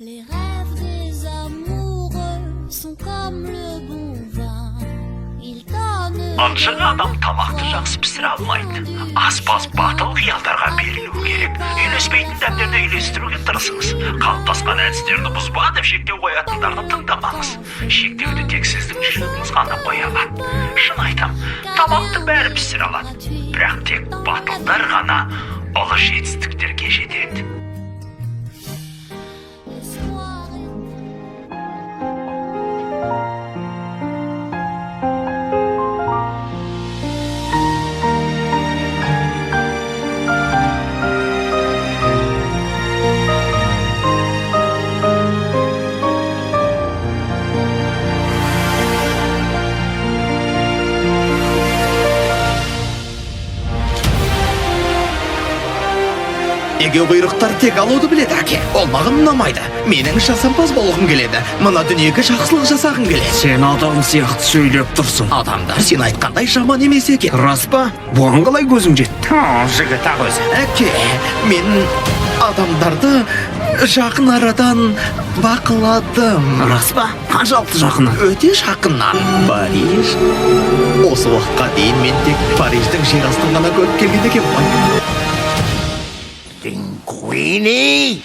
Les rêves des amoureux sont comme le bon vin. Ils donnent Ancak adam tamaқты жақсы пісіре алмайды. Аспаз батыл қиялдарға берілу керек. Үйлеспейтін дәмдерді үйлестіруге тырысыңыз. Қалыптасқан әдістерді бұзба деп шектеу қоятындарды тыңдамаңыз. Шектеуді тек сіздің жүрегіңіз ғана қоя алады. Шын айтам, тамақты бәрі пісіре алады. Бірақ тек батылдар ғана ұлы жетістіктерге жетеді. l'espoir. Неге құйрықтар тек алуды біледі әке? Ол маған ұнамайды. Менің жасампаз болғым келеді. Мына дүниеге жақсылық жасағым келеді. Сен адам сияқты сөйлеп тұрсың. Адамдар сен айтқандай жаман емес екен. Рас па? Бұған қалай көзің жетті? Жігіт ақ өзі. Әке, мен адамдарды жақын арадан бақыладым. Рас па? Қаншалықты жақыны? Өте жақыннан. Париж. Осы уақытқа дейін мен тек Париждің жер астын ғана көріп келген екенмін ғой. Linguini!